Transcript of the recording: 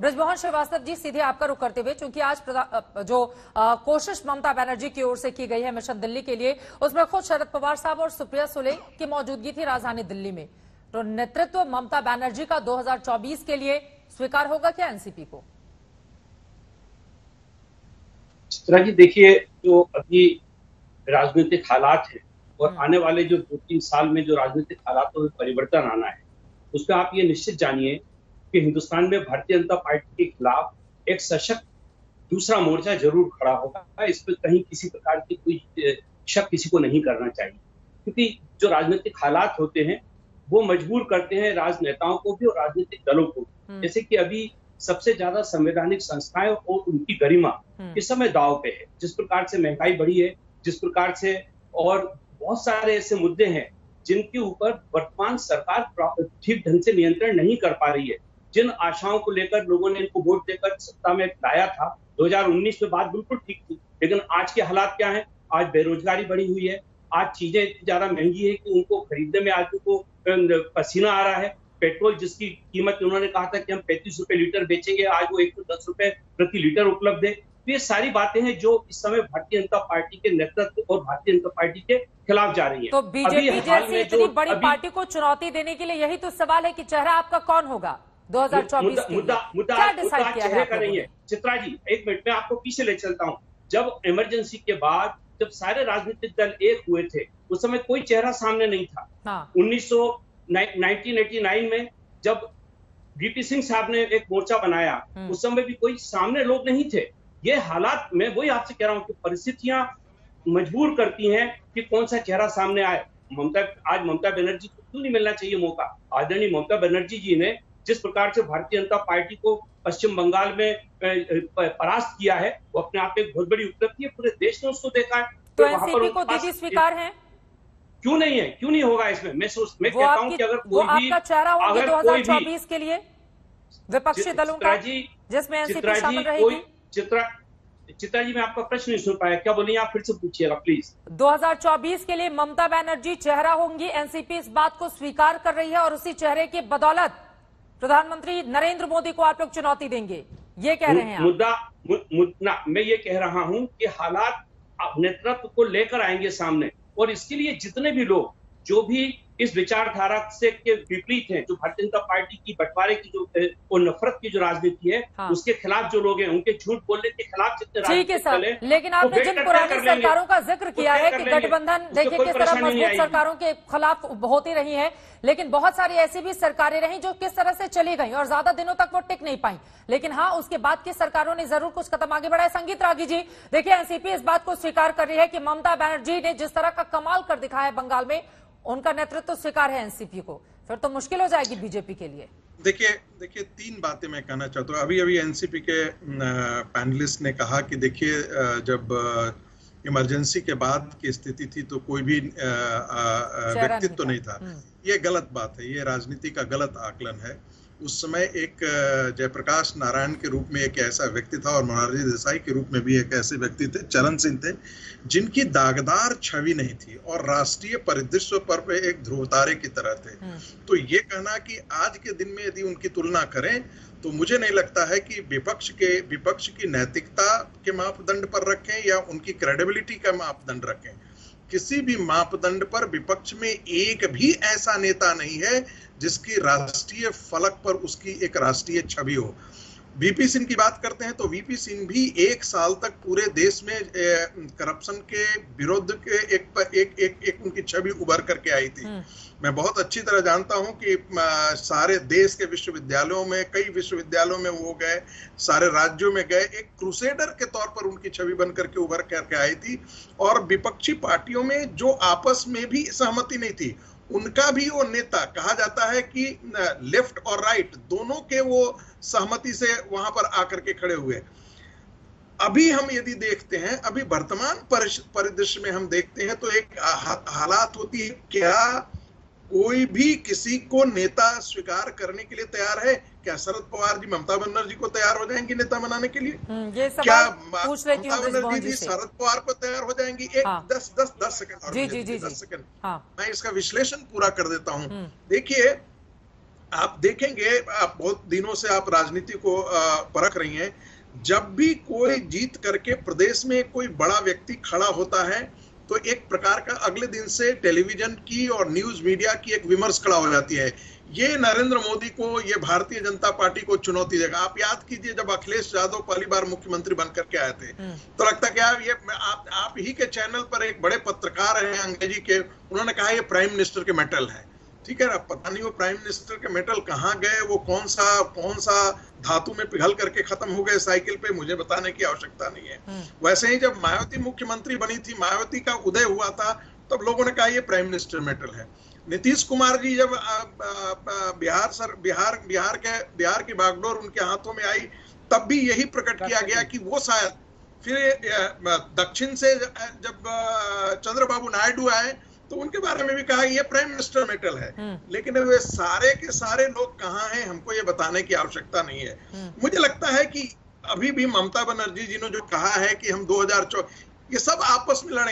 ब्रजमोहन श्रीवास्तव जी, सीधे आपका रुख करते हुए, क्योंकि आज जो कोशिश ममता बनर्जी की ओर से की गई है मिशन दिल्ली के लिए, उसमें खुद शरद पवार साहब और सुप्रिया सुले की मौजूदगी थी राजधानी दिल्ली में। तो नेतृत्व ममता बनर्जी का 2024 के लिए स्वीकार होगा क्या एनसीपी को? चित्रा जी, देखिए, जो अभी राजनीतिक हालात है और आने वाले जो 2-3 साल में जो राजनीतिक हालातों में परिवर्तन आना है, उसमें आप ये निश्चित जानिए कि हिंदुस्तान में भारतीय जनता पार्टी के खिलाफ एक सशक्त दूसरा मोर्चा जरूर खड़ा होगा। इस पर कहीं किसी प्रकार की कोई शक किसी को नहीं करना चाहिए, क्योंकि जो राजनीतिक हालात होते हैं वो मजबूर करते हैं राजनेताओं को भी और राजनीतिक दलों को। जैसे कि अभी सबसे ज्यादा संवैधानिक संस्थाएं और उनकी गरिमा इस समय दांव पे है। जिस प्रकार से महंगाई बढ़ी है, जिस प्रकार से और बहुत सारे ऐसे मुद्दे हैं जिनके ऊपर वर्तमान सरकार ठीक ढंग से नियंत्रण नहीं कर पा रही है। जिन आशाओं को लेकर लोगों ने इनको वोट देकर सत्ता में लाया था 2019 में, बात बिल्कुल ठीक थी, लेकिन आज के हालात क्या है? आज बेरोजगारी बढ़ी हुई है, आज चीजें इतनी ज्यादा महंगी है कि उनको खरीदने में आदमी को पसीना आ रहा है। पेट्रोल जिसकी कीमत उन्होंने कहा था कि हम 35 रुपए लीटर बेचेंगे, आज वो 110 रुपए प्रति लीटर उपलब्ध है। तो ये सारी बातें हैं जो इस समय भारतीय जनता पार्टी के नेतृत्व और भारतीय जनता पार्टी के खिलाफ जा रही है। तो बीजेपी जैसी इतनी बड़ी पार्टी को चुनौती देने के लिए यही तो सवाल है कि चेहरा आपका कौन होगा 2024 के लिए? क्या डिसाइड किया चेहरे का नहीं है चित्रा जी। एक मिनट में आपको पीछे ले चलता हूँ। जब इमरजेंसी के बाद जब सारे राजनीतिक दल एक हुए थे, उस समय कोई चेहरा सामने नहीं था। 1989 में जब वीपी सिंह साहब ने एक मोर्चा बनाया, उस समय भी कोई सामने लोग नहीं थे। ये हालात, मैं वही आपसे कह रहा हूं कि परिस्थितियां मजबूर करती हैं कि कौन सा चेहरा सामने आए। आज ममता बनर्जी को क्यों नहीं मिलना चाहिए मौका? आदरणीय ममता बनर्जी जी ने जिस प्रकार से भारतीय जनता पार्टी को पश्चिम बंगाल में परास्त किया है, वो अपने आप एक बहुत बड़ी उपलब्धि है। पूरे देश ने उसको देखा है। तो एनसीपी को दीदी स्वीकार है? क्यों नहीं है? क्यों नहीं होगा इसमें? मैं कहता हूं कि अगर कोई भी आपका चेहरा होगा 2024 के लिए विपक्षी दलों का, जिसमें एनसीपी शामिल रहेगी। चित्रा जी, मैं आपका प्रश्न नहीं सुन पाया, क्या बोलिए? आप फिर से पूछिएगा प्लीज। 2024 के लिए ममता बनर्जी चेहरा होंगी, एनसीपी इस बात को स्वीकार कर रही है और उसी चेहरे की बदौलत प्रधानमंत्री नरेंद्र मोदी को आप लोग चुनौती देंगे, ये कह रहे हैं आप? मैं ये कह रहा हूं कि हालात नेतृत्व को लेकर आएंगे सामने, और इसके लिए जितने भी लोग जो भी इस विचारधारा से के विपरीत हैं, जो भारतीय जनता पार्टी की बंटवारे की जो और नफरत की जो राजनीति है, उसके खिलाफ जो लोग हैं, उनके झूठ बोलने के खिलाफ जितने राजनीतिक दल हैं, लेकिन आपने जिन पुरानी सरकारों का जिक्र किया है कि गठबंधन देखिए किस तरह मजबूत सरकारों के खिलाफ होती रही है, लेकिन बहुत सारी ऐसी भी सरकारें रही जो किस तरह से चली गई और ज्यादा दिनों तक वो टिक नहीं पाई। लेकिन हाँ, उसके बाद की सरकारों ने जरूर कुछ कदम आगे बढ़ाए। संगीत रागी जी, देखिए एनसीपी इस बात को स्वीकार कर रही है कि ममता बनर्जी ने जिस तरह का कमाल कर दिखाया है बंगाल में, उनका नेतृत्व स्वीकार है एनसीपी को, फिर तो मुश्किल हो जाएगी बीजेपी के लिए। देखिए 3 बातें मैं कहना चाहता हूँ। अभी एनसीपी के पैनलिस्ट ने कहा कि देखिए जब इमरजेंसी के बाद की स्थिति थी तो कोई भी व्यक्तित्व नहीं था। ये गलत बात है, ये राजनीति का गलत आकलन है। उस समय एक जयप्रकाश नारायण के रूप में एक ऐसा व्यक्ति था और मोरारजी देसाई के रूप में भी एक ऐसे व्यक्ति थे, चरण सिंह थे, जिनकी दागदार छवि नहीं थी और राष्ट्रीय परिदृश्य पर एक ध्रुवतारे की तरह थे। तो ये कहना कि आज के दिन में यदि उनकी तुलना करें तो मुझे नहीं लगता है कि विपक्ष की नैतिकता के मापदंड पर रखें या उनकी क्रेडिबिलिटी का मापदंड रखें। किसी भी मापदंड पर विपक्ष में एक भी ऐसा नेता नहीं है जिसकी राष्ट्रीय फलक पर उसकी एक राष्ट्रीय छवि हो। वीपी सिंह की बात करते हैं तो वीपी सिंह भी 1 साल तक पूरे देश में करप्शन के विरुद्ध के एक उनकी छवि उभर करके आई थी। मैं बहुत अच्छी तरह जानता हूं कि सारे देश के विश्वविद्यालयों में, कई विश्वविद्यालयों में वो गए, सारे राज्यों में गए, एक क्रूसेडर के तौर पर उनकी छवि बन करके उभर करके आई थी। और विपक्षी पार्टियों में जो आपस में भी सहमति नहीं थी, उनका भी वो नेता कहा जाता है कि लेफ्ट और राइट दोनों के वो सहमति से वहां पर आकर के खड़े हुए। अभी हम यदि देखते हैं, अभी वर्तमान परिदृश्य में हम देखते हैं तो एक हालात होती है, क्या कोई भी किसी को नेता स्वीकार करने के लिए तैयार है? क्या शरद पवार जी ममता बनर्जी को तैयार हो जाएंगे नेता बनाने के लिए? ये क्या ममता बनर्जी जी शरद पवार को तैयार हो जाएंगी? 10 सेकंड जी 10 सेकंड मैं इसका विश्लेषण पूरा कर देता हूं। देखिए, आप देखेंगे, आप बहुत दिनों से आप राजनीति को परख रही हैं, जब भी कोई जीत करके प्रदेश में कोई बड़ा व्यक्ति खड़ा होता है तो एक प्रकार का अगले दिन से टेलीविजन की और न्यूज मीडिया की एक विमर्श खड़ा हो जाती है। ये नरेंद्र मोदी को, ये भारतीय जनता पार्टी को चुनौती देगा। आप याद कीजिए, जब अखिलेश यादव पहली बार मुख्यमंत्री बनकर के आए थे तो लगता क्या ये आप ही के चैनल पर एक बड़े पत्रकार हैं अंग्रेजी के, उन्होंने कहा ये प्राइम मिनिस्टर के मेटल है। ठीक है ना, पता नहीं वो प्राइम मिनिस्टर के मेटल कहाँ गए, वो कौन सा धातु में पिघल करके खत्म हो गए साइकिल पे, मुझे बताने की आवश्यकता नहीं है। वैसे ही जब मायावती मुख्यमंत्री बनी थी, मायावती का उदय हुआ था, तब लोगों ने कहा ये प्राइम मिनिस्टर मेटल है। नीतीश कुमार जी जब बिहार की बागडोर उनके हाथों में आई, तब भी यही प्रकट किया गया कि वो शायद फिर दक्षिण से जब चंद्रबाबू नायडू आए तो उनके बारे में भी कहा ये प्राइम मिनिस्टर मेटल है। लेकिन वे सारे के सारे लोग कहाँ हैं, हमको ये बताने की आवश्यकता नहीं है। मुझे लगता है कि अभी भी ममता बनर्जी जी ने जो कहा है कि हम 2024, ये सब आपस में लड़ेंगे।